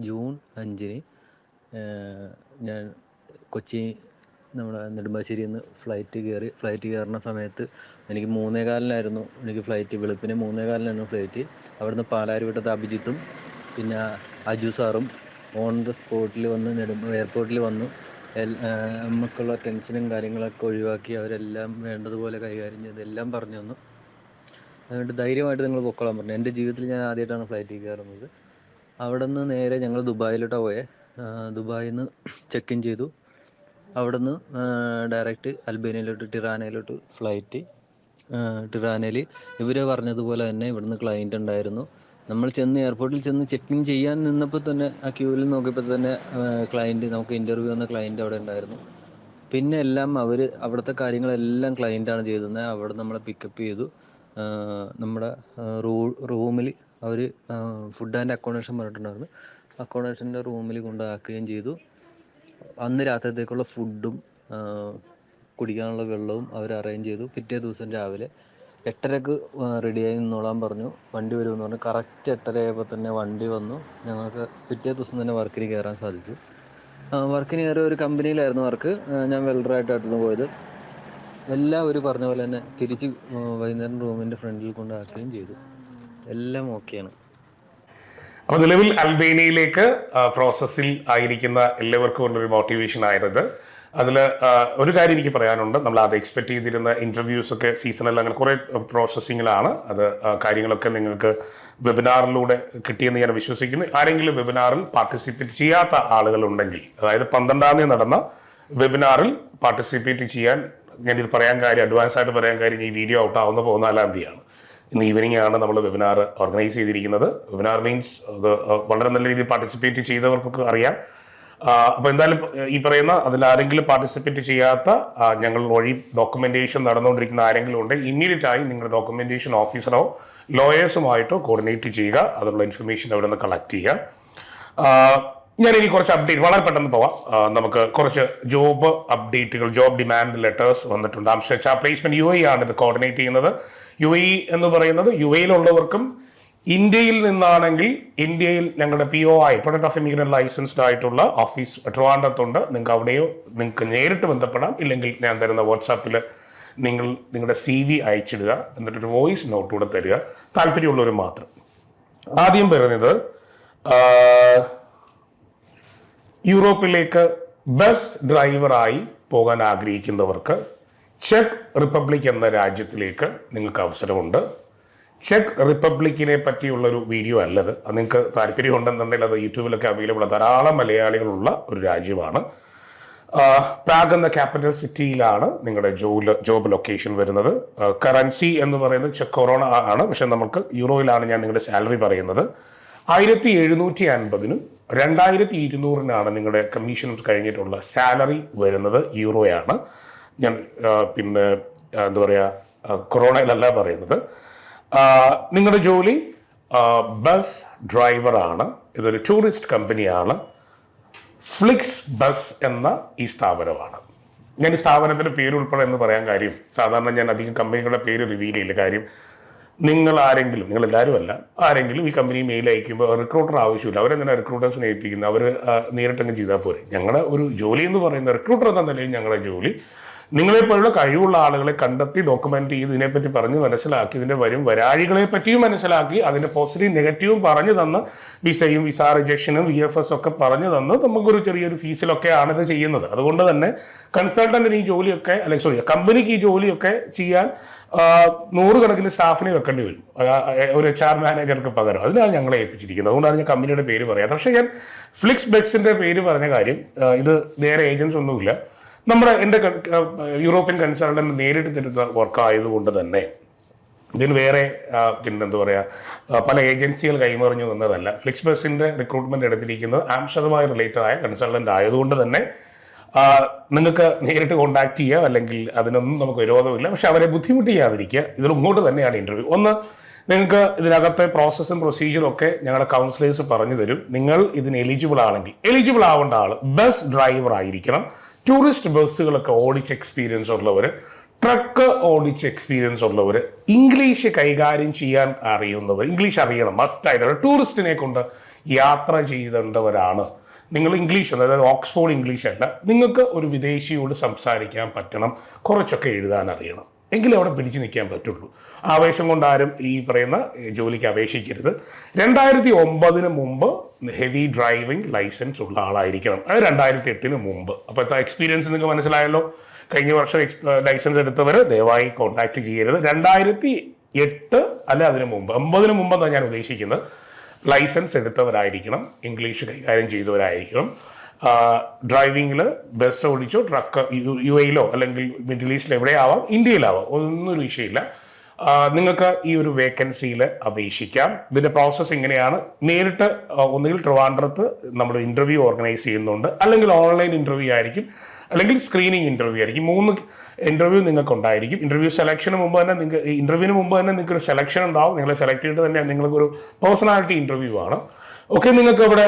B: ജൂൺ 5-ന് ഞാൻ കൊച്ചി നമ്മുടെ നെടുമ്പാശ്ശേരിയിൽ നിന്ന് ഫ്ലൈറ്റ് കയറുന്ന സമയത്ത് എനിക്ക് 3:15-നായിരുന്നു എനിക്ക് ഫ്ലൈറ്റ്. വെളുപ്പിന് 3:15-നായിരുന്നു ഫ്ലൈറ്റ്. അവിടുന്ന് പാലാരിവട്ടത്ത് അഭിജിത്തും പിന്നെ അജു സാറും ഓൺ ദ സ്പോട്ടിൽ വന്ന് എയർപോർട്ടിൽ വന്നു. നമുക്കുള്ള ടെൻഷനും കാര്യങ്ങളൊക്കെ ഒഴിവാക്കി അവരെല്ലാം വേണ്ടതുപോലെ കൈകാര്യം ചെയ്ത് എല്ലാം പറഞ്ഞു തന്നു. അതുകൊണ്ട് ധൈര്യമായിട്ട് നിങ്ങൾ പൊക്കോളാൻ പറഞ്ഞു. എൻ്റെ ജീവിതത്തിൽ ഞാൻ ആദ്യമായിട്ടാണ് ഫ്ലൈറ്റിൽ കയറുന്നത്. അവിടെ നിന്ന് നേരെ ഞങ്ങൾ ദുബായിലോട്ടാണ് പോയത്. ദുബായിൽ നിന്ന് ചെക്ക് ഇൻ ചെയ്തു. അവിടെ നിന്ന് ഡയറക്റ്റ് അൽബേനിയയിലോട്ട്, ടിറാനയിലോട്ട് ഫ്ലൈറ്റ്. ടിറാനയിൽ ഇവർ പറഞ്ഞതുപോലെ തന്നെ ഇവിടുന്ന് ക്ലയൻറ്റ് ഉണ്ടായിരുന്നു. നമ്മൾ എയർപോർട്ടിൽ ചെന്ന് ചെക്ക് ഇൻ ചെയ്യാൻ നിന്നപ്പോൾ തന്നെ ആ ക്യൂവിൽ നോക്കിയപ്പോൾ തന്നെ ക്ലയൻറ്റ്, നമുക്ക് ഇൻ്റർവ്യൂ വന്ന ക്ലയൻറ്റ് അവിടെ ഉണ്ടായിരുന്നു. പിന്നെ എല്ലാം അവിടുത്തെ കാര്യങ്ങളെല്ലാം ക്ലയൻറ്റാണ് ചെയ്തത്. അവിടെ നമ്മളെ പിക്കപ്പ് ചെയ്തു. നമ്മുടെ റൂമിൽ അവർ ഫുഡ് ആൻഡ് അക്കോമഡേഷൻ പറഞ്ഞിട്ടുണ്ടായിരുന്നു. അക്കോമഡേഷൻ്റെ റൂമിൽ കൊണ്ടാക്കുകയും ചെയ്തു. അന്ന് രാത്രിത്തേക്കുള്ള ഫുഡും കുടിക്കാനുള്ള വെള്ളവും അവർ അറേഞ്ച് ചെയ്തു. പിറ്റേ ദിവസം രാവിലെ 8:30-ക്ക് റെഡിയായി നിന്നോളാൻ പറഞ്ഞു. വണ്ടി വരുമെന്ന് പറഞ്ഞു. കറക്റ്റ് 8:30 തന്നെ വണ്ടി വന്നു. ഞങ്ങൾക്ക് പിറ്റേ ദിവസം തന്നെ വർക്കിന് കയറാൻ സാധിച്ചു. വർക്കിന് കയറിയ ഒരു കമ്പനിയിലായിരുന്നു വർക്ക്. ഞാൻ വെൽഡറായിട്ടായിരുന്നു പോയത്. എല്ലാം അവർ പറഞ്ഞ പോലെ തന്നെ തിരിച്ച് വൈകുന്നേരം റൂമിൻ്റെ ഫ്രണ്ടിൽ കൊണ്ടാക്കുകയും ചെയ്തു. എല്ലാം ഓക്കെയാണ്.
A: അപ്പോൾ നിലവിൽ അൽബേനിയയിലേക്ക് പ്രോസസ്സിൽ ആയിരിക്കുന്ന എല്ലാവർക്കും ഉള്ളൊരു മോട്ടിവേഷൻ ആയിരുന്നത് അതിൽ ഒരു കാര്യം എനിക്ക് പറയാനുണ്ട്. നമ്മൾ അത് എക്സ്പെക്ട് ചെയ്തിരുന്ന ഇൻ്റർവ്യൂസ് ഒക്കെ സീസണിൽ അങ്ങനെ കുറേ പ്രോസസ്സിങ്ങിലാണ്. അത് കാര്യങ്ങളൊക്കെ നിങ്ങൾക്ക് വെബിനാറിലൂടെ കിട്ടിയെന്ന് ഞാൻ വിശ്വസിക്കുന്നു. ആരെങ്കിലും വെബിനാറിൽ പാർട്ടിസിപ്പേറ്റ് ചെയ്യാത്ത ആളുകളുണ്ടെങ്കിൽ, അതായത് 12-ാം തീയതി നടന്ന വെബിനാറിൽ പാർട്ടിസിപ്പേറ്റ് ചെയ്യാൻ ഞാനിത് പറയാൻ കാര്യം, അഡ്വാൻസ് ആയിട്ട് പറയാൻ കാര്യം, ഈ വീഡിയോ ഔട്ട് ആവുന്ന 14-ാം തീയതിയാണ്. ഇന്ന് ഈവനിങ് ആണ് നമ്മൾ വെബിനാർ ഓർഗനൈസ് ചെയ്തിരിക്കുന്നത്. വെബിനാർ മീൻസ് അത് വളരെ നല്ല രീതിയിൽ പാർട്ടിസിപ്പേറ്റ് ചെയ്തവർക്കൊക്കെ അറിയാം. അപ്പോൾ എന്തായാലും ഈ പറയുന്ന അതിലാരെങ്കിലും പാർട്ടിസിപ്പേറ്റ് ചെയ്യാത്ത, ഞങ്ങൾ വഴി ഡോക്യുമെന്റേഷൻ നടന്നുകൊണ്ടിരിക്കുന്ന ആരെങ്കിലും ഉണ്ടെങ്കിൽ ഇമ്മീഡിയറ്റ് ആയി നിങ്ങളുടെ ഡോക്യുമെന്റേഷൻ ഓഫീസറോ ലോയേഴ്സുമായിട്ടോ കോർഡിനേറ്റ് ചെയ്യുക. അതിനുള്ള ഇൻഫർമേഷൻ അവിടെ നിന്ന് കളക്ട് ചെയ്യുക. ഞാനിനി കുറച്ച് അപ്ഡേറ്റ് വളരെ പെട്ടെന്ന് പോവാം. നമുക്ക് കുറച്ച് ജോബ് അപ്ഡേറ്റുകൾ, ജോബ് ഡിമാൻഡ് ലെറ്റേഴ്സ് വന്നിട്ടുണ്ട്. അംശ പ്ലേസ്മെന്റ് UAE ആണ് ഇത് കോർഡിനേറ്റ് ചെയ്യുന്നത്. UAE എന്ന് പറയുന്നത് UAEയിലുള്ളവർക്കും ഇന്ത്യയിൽ നിന്നാണെങ്കിൽ ഇന്ത്യയിൽ ഞങ്ങളുടെ POI product of immigrant licensed ആയിട്ടുള്ള ഓഫീസ് ട്രിവാൻഡ്രത്തുണ്ട്. നിങ്ങൾക്ക് അവിടെയോ നിങ്ങൾക്ക് നേരിട്ട് ബന്ധപ്പെടാം. ഇല്ലെങ്കിൽ ഞാൻ തരുന്ന വാട്സാപ്പിൽ നിങ്ങളുടെ CV അയച്ചിടുക. എന്നിട്ടൊരു വോയിസ് നോട്ട് കൂടെ തരിക, താല്പര്യമുള്ളവർ മാത്രം. ആദ്യം പറയുന്നത് യൂറോപ്പിലേക്ക് ബസ് ഡ്രൈവറായി പോകാൻ ആഗ്രഹിക്കുന്നവർക്ക് ചെക്ക് റിപ്പബ്ലിക് എന്ന രാജ്യത്തിലേക്ക് നിങ്ങൾക്ക് അവസരമുണ്ട്. ചെക്ക് റിപ്പബ്ലിക്കിനെ പറ്റിയുള്ളൊരു വീഡിയോ അല്ലത്. അത് നിങ്ങൾക്ക് താല്പര്യമുണ്ടെന്നുണ്ടെങ്കിൽ അത് യൂട്യൂബിലൊക്കെ അവൈലബിൾ ആണ്. ധാരാളം മലയാളികളുള്ള ഒരു രാജ്യമാണ്. പ്രാഗ് എന്ന ക്യാപിറ്റൽ സിറ്റിയിലാണ് നിങ്ങളുടെ ജോബ് ലൊക്കേഷൻ വരുന്നത്. കറൻസി എന്ന് പറയുന്നത് ചെക്ക് കൊറോണ ആണ്, പക്ഷെ നമുക്ക് യൂറോയിലാണ് ഞാൻ നിങ്ങളുടെ സാലറി പറയുന്നത്. 1750-നും 2200-നാണ് നിങ്ങളുടെ കമ്മീഷനും കഴിഞ്ഞിട്ടുള്ള സാലറി വരുന്നത്. യൂറോയാണ്. ഞാൻ പിന്നെ എന്താ പറയുക, കൊറോണയിലല്ല പറയുന്നത്. നിങ്ങളുടെ ജോലി ബസ് ഡ്രൈവറാണ്. ഇതൊരു ടൂറിസ്റ്റ് കമ്പനിയാണ്. ഫ്ലിക്സ് ബസ് എന്ന ഈ സ്ഥാപനമാണ്. ഞാൻ ഈ സ്ഥാപനത്തിൻ്റെ പേര് ഉൾപ്പെടെ എന്ന് പറയാൻ കാര്യം, സാധാരണ ഞാൻ അധികം കമ്പനികളുടെ പേര് റിവീൽ ചെയ്യില്ല. കാര്യം നിങ്ങൾ എല്ലാവരും അല്ല, ആരെങ്കിലും ഈ കമ്പനി മെയിൽ അയക്കുമ്പോൾ റിക്രൂട്ടർ ആവശ്യമില്ല. അവരെങ്ങനെ റിക്രൂട്ടേഴ്സിനെ ഏൽപ്പിക്കുന്നത്? അവർ നേരിട്ടങ്ങ് ചെയ്താൽ പോരെ. ഞങ്ങളുടെ ഒരു ജോലി എന്ന് പറയുന്ന റിക്രൂട്ടർ എന്ന നിലയിൽ ഞങ്ങളുടെ ജോലി നിങ്ങളെപ്പോലുള്ള കഴിവുള്ള ആളുകളെ കണ്ടെത്തി ഡോക്യുമെന്റ് ചെയ്ത് ഇതിനെപ്പറ്റി പറഞ്ഞ് മനസ്സിലാക്കി, ഇതിൻ്റെ വരാഴികളെ പറ്റിയും മനസ്സിലാക്കി, അതിൻ്റെ പോസിറ്റീവ് നെഗറ്റീവും പറഞ്ഞു തന്ന്, വിസയും വിസ റിജക്ഷനും VFS ഒക്കെ പറഞ്ഞു തന്ന് നമുക്കൊരു ചെറിയൊരു ഫീസിലൊക്കെയാണ് ഇത് ചെയ്യുന്നത്. അതുകൊണ്ട് തന്നെ കൺസൾട്ടന്റിന് ഈ ജോലിയൊക്കെ, കമ്പനിക്ക് ഈ ജോലിയൊക്കെ ചെയ്യാൻ 100 കണക്കിന് സ്റ്റാഫിനെ വെക്കേണ്ടി വരും, ഒരു HR മാനേജർക്ക് പകരം. അതിനാണ് ഞങ്ങളെ ഏൽപ്പിച്ചിരിക്കുന്നത്. അതുകൊണ്ടാണ് ഞാൻ കമ്പനിയുടെ പേര് പറയാം. പക്ഷേ ഞാൻ ഫ്ലിക്സ് ബെക്സിന്റെ പേര് പറഞ്ഞ കാര്യം, ഇത് വേറെ ഏജൻസ് ഒന്നുമില്ല. എൻ്റെ യൂറോപ്യൻ കൺസൾട്ടന്റ് നേരിട്ട് തരുന്ന വർക്ക് ആയതുകൊണ്ട് തന്നെ ഇതിന് വേറെ പിന്നെന്താ പറയുക, പല ഏജൻസികൾ കൈമറിഞ്ഞു എന്നതല്ല. ഫ്ലിക്സ് ബസിന്റെ റിക്രൂട്ട്മെന്റ് എടുത്തിരിക്കുന്നത് ആംശതമായി റിലേറ്റഡ് ആയ കൺസൾട്ടന്റ് ആയതുകൊണ്ട് തന്നെ നിങ്ങൾക്ക് നേരിട്ട് കോൺടാക്ട് ചെയ്യുക, അല്ലെങ്കിൽ അതിനൊന്നും നമുക്ക് വിരോധമില്ല. പക്ഷെ അവരെ ബുദ്ധിമുട്ടിയാതിരിക്കുക. ഇതിൽ ഇങ്ങോട്ട് തന്നെയാണ് ഇന്റർവ്യൂ. ഒന്ന്, നിങ്ങൾക്ക് ഇതിനകത്തെ പ്രോസസ്സും പ്രൊസീജിയറും ഒക്കെ ഞങ്ങളുടെ കൗൺസിലേഴ്സ് പറഞ്ഞു തരും. നിങ്ങൾ ഇതിന് എലിജിബിൾ ആണെങ്കിൽ, എലിജിബിൾ ആവേണ്ട ആൾ ബസ് ഡ്രൈവർ ആയിരിക്കണം. ടൂറിസ്റ്റ് ബസ്സുകളൊക്കെ ഓടിച്ച് എക്സ്പീരിയൻസ് ഉള്ളവർ, ട്രക്ക് ഓടിച്ച് എക്സ്പീരിയൻസ് ഉള്ളവർ, ഇംഗ്ലീഷ് കൈകാര്യം ചെയ്യാൻ അറിയുന്നവർ, ഇംഗ്ലീഷ് അറിയണം മസ്റ്റായിട്ട്. ടൂറിസ്റ്റിനെ കൊണ്ട് യാത്ര ചെയ്തവരാണ് നിങ്ങൾ. ഇംഗ്ലീഷ്, അതായത് ഓക്സ്ഫോർഡ് ഇംഗ്ലീഷ് അല്ല, നിങ്ങൾക്ക് ഒരു വിദേശിയോട് സംസാരിക്കാൻ പറ്റണം, കുറച്ചൊക്കെ എഴുതാൻ അറിയണം, എങ്കിലും അവിടെ പിടിച്ചു നിൽക്കാൻ പറ്റുള്ളൂ. ആവേശം കൊണ്ട് ആരും ഈ പറയുന്ന ജോലിക്ക് അപേക്ഷിക്കരുത്. 2009 മുമ്പ് ഹെവി ഡ്രൈവിംഗ് ലൈസൻസ് ഉള്ള ആളായിരിക്കണം. അത് 2008 മുമ്പ്. അപ്പോൾ എക്സ്പീരിയൻസ് നിങ്ങൾക്ക് മനസ്സിലായല്ലോ. കഴിഞ്ഞ വർഷം ലൈസൻസ് എടുത്തവർ ദയവായി കോൺടാക്ട് ചെയ്യരുത്. 2008 അല്ല അതിന് മുമ്പ്, 9 മുമ്പെന്നാണ് ഞാൻ ഉദ്ദേശിക്കുന്നത്. ലൈസൻസ് എടുത്തവരായിരിക്കണം, ഇംഗ്ലീഷ് കൈകാര്യം ചെയ്തവരായിരിക്കണം. ഡ്രൈവിങ്ങിൽ ബസ് ഓടിച്ചോ, ട്രക്ക് UAEയിലോ അല്ലെങ്കിൽ മിഡിൽ ഈസ്റ്റിൽ എവിടെയാവാം, ഇന്ത്യയിലാവാം, ഒന്നൊരു വിഷയമില്ല. നിങ്ങൾക്ക് ഈ ഒരു വേക്കൻസിയിൽ അപേക്ഷിക്കാം. ഇതിൻ്റെ പ്രോസസ്സ് ഇങ്ങനെയാണ്. നേരിട്ട് ഒന്നുകിൽ ട്രിവാൻഡ്രത്ത് നമ്മൾ ഇൻ്റർവ്യൂ ഓർഗനൈസ് ചെയ്യുന്നുണ്ട്, അല്ലെങ്കിൽ ഓൺലൈൻ ഇൻ്റർവ്യൂ ആയിരിക്കും, അല്ലെങ്കിൽ സ്ക്രീനിങ് ഇൻ്റർവ്യൂ ആയിരിക്കും. 3 ഇൻ്റർവ്യൂ നിങ്ങൾക്ക് ഉണ്ടായിരിക്കും. ഇൻ്റർവ്യൂവിന് മുമ്പ് തന്നെ നിങ്ങൾക്ക് ഒരു സെലക്ഷൻ ഉണ്ടാവും. നിങ്ങളെ സെലക്ട് ചെയ്തിട്ട് തന്നെ നിങ്ങൾക്കൊരു പേഴ്സണാലിറ്റി ഇൻ്റർവ്യൂ ആണ്. ഓക്കെ, നിങ്ങൾക്ക് ഇവിടെ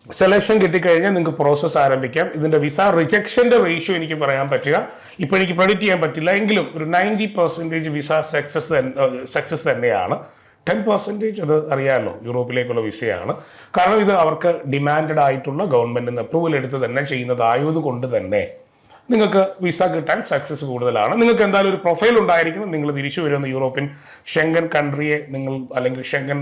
A: സെലക്ഷൻ കിട്ടിക്കഴിഞ്ഞാൽ നിങ്ങൾക്ക് പ്രോസസ്സ് ആരംഭിക്കാം. ഇതിൻ്റെ വിസ റിജക്ഷൻ്റെ റേഷ്യോ എനിക്ക് പറയാൻ പറ്റുക, ഇപ്പോൾ എനിക്ക് പ്രെഡിക്റ്റ് ചെയ്യാൻ പറ്റില്ല, എങ്കിലും ഒരു 90% വിസ സക്സസ് തന്നെയാണ്. 10% അത് അറിയാമല്ലോ, യൂറോപ്പിലേക്കുള്ള വിസയാണ്. കാരണം ഇത് അവർക്ക് ഡിമാൻഡഡ് ആയിട്ടുള്ള ഗവൺമെൻറ്റിന് അപ്രൂവൽ എടുത്ത് തന്നെ ചെയ്യുന്നതായത് കൊണ്ട് തന്നെ നിങ്ങൾക്ക് വിസ കിട്ടാൻ സക്സസ് കൂടുതലാണ്. നിങ്ങൾക്ക് എന്തായാലും ഒരു പ്രൊഫൈൽ ഉണ്ടായിരിക്കണം. നിങ്ങൾ തിരിച്ചു വരുന്ന യൂറോപ്യൻ ഷെങ്കൻ കൺട്രിയെ നിങ്ങൾ അല്ലെങ്കിൽ ഷെങ്കൻ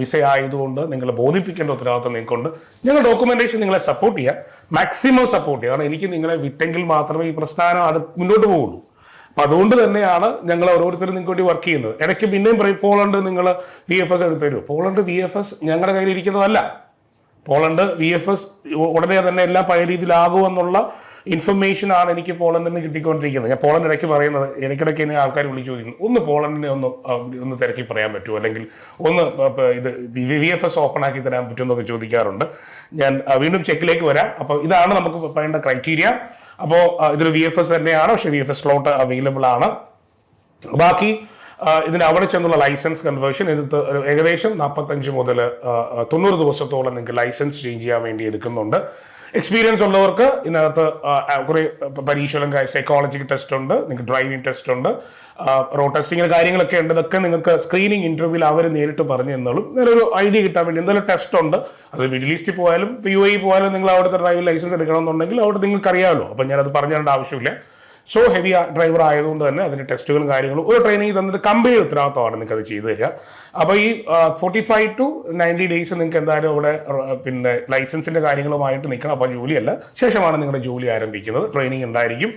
A: വിസ ആയതുകൊണ്ട് നിങ്ങൾ ബോധിപ്പിക്കേണ്ട ഉത്തരവാദിത്വം നിങ്ങൾക്കുണ്ട്. ഞങ്ങൾ ഡോക്യുമെന്റേഷൻ നിങ്ങളെ സപ്പോർട്ട് ചെയ്യുക, മാക്സിമം സപ്പോർട്ട് ചെയ്യുക. കാരണം എനിക്ക് നിങ്ങളെ വിട്ടെങ്കിൽ മാത്രമേ ഈ പ്രസ്ഥാനം മുന്നോട്ട് പോകുള്ളൂ. അപ്പം അതുകൊണ്ട് തന്നെയാണ് ഞങ്ങൾ ഓരോരുത്തരും നിങ്ങൾക്ക് വേണ്ടി വർക്ക് ചെയ്യുന്നത്. ഇടയ്ക്ക് പിന്നെയും പറയും പോളണ്ട് നിങ്ങൾ VFS എടുത്ത് തരുമോ? പോളണ്ട് VFS ഞങ്ങളുടെ കയ്യിൽ ഇരിക്കുന്നതല്ല. പോളണ്ട് VFS ഉടനെ തന്നെ എല്ലാം പഴയ രീതിയിലാകുമെന്നുള്ള ഇൻഫർമേഷനാണ് എനിക്ക് പോളണ്ടിൽ നിന്ന് കിട്ടിക്കൊണ്ടിരിക്കുന്നത്. ഞാൻ പോളണ്ട് ഇടയ്ക്ക് പറയുന്നത്, ഇടയ്ക്കിടയ്ക്ക് എന്നെ ആൾക്കാർ വിളിച്ചു ചോദിക്കുന്നു, ഒന്ന് പോളണ്ടിനെ ഒന്ന് തിരക്കി പറയാൻ പറ്റുമോ, അല്ലെങ്കിൽ ഒന്ന് ഇത് VFS ഓപ്പൺ ആക്കി തരാൻ പറ്റുമെന്നൊക്കെ ചോദിക്കാറുണ്ട്. ഞാൻ വീണ്ടും ചെക്കിലേക്ക് വരാം. അപ്പോൾ ഇതാണ് നമുക്ക് പറയേണ്ട ക്രൈറ്റീരിയ. അപ്പോൾ ഇതൊരു VFS തന്നെയാണ്, പക്ഷേ VFS സ്ലോട്ട് അവൈലബിൾ ആണ്. ബാക്കി ഇതിന് അവിടെ ചെന്നുള്ള ലൈസൻസ് കൺവേർഷൻ ഇത് ഏകദേശം 45 മുതൽ 90 ദിവസത്തോളം നിങ്ങൾക്ക് ലൈസൻസ് ചേഞ്ച് ചെയ്യാൻ വേണ്ടി എടുക്കുന്നുണ്ട്. എക്സ്പീരിയൻസ് ഉള്ളവർക്ക് ഇതിനകത്ത് കുറേ പരീക്ഷകളും സൈക്കോളജിക്കൽ ടെസ്റ്റ് ഉണ്ട്, നിങ്ങൾക്ക് ഡ്രൈവിംഗ് ടെസ്റ്റ് ഉണ്ട്, റോഡ് ടെസ്റ്റിങ്ങിന് കാര്യങ്ങളൊക്കെ ഉണ്ട്. ഇതൊക്കെ നിങ്ങൾക്ക് സ്ക്രീനിങ് ഇന്റർവ്യൂവിൽ അവർ നേരിട്ട് പറഞ്ഞു തന്നോളും. നല്ലൊരു ഐഡിയ കിട്ടാൻ വേണ്ടി എന്തായാലും ടെസ്റ്റ് ഉണ്ട്. അത് മിഡിൽ ഈസ്റ്റിൽ പോയാലും UAE പോയാലും നിങ്ങൾ അവിടുത്തെ ഡ്രൈവിംഗ് ലൈസൻസ് എടുക്കണമെന്നുണ്ടെങ്കിൽ അവിടെ നിങ്ങൾക്ക് അറിയാമല്ലോ. അപ്പം ഞാനത് പറഞ്ഞു തരേണ്ട ആവശ്യമില്ല. സോ ഹെവി ഡ്രൈവർ ആയതുകൊണ്ട് തന്നെ അതിന്റെ ടെസ്റ്റുകളും കാര്യങ്ങളും ഒരു ട്രെയിനിങ് തന്നിട്ട് കമ്പനി ഉത്തരവാദിത്തമാണ് നിങ്ങൾക്ക് അത് ചെയ്തു തരിക. അപ്പോൾ ഈ 45 to 90 ഡേയ്സ് നിങ്ങൾക്ക് എന്തായാലും അവിടെ പിന്നെ ലൈസൻസിന്റെ കാര്യങ്ങളുമായിട്ട് നിൽക്കണം. അപ്പോൾ ജോലിയല്ല, ശേഷമാണ് നിങ്ങളുടെ ജോലി ആരംഭിക്കുന്നത്. ട്രെയിനിങ് ഉണ്ടായിരിക്കും.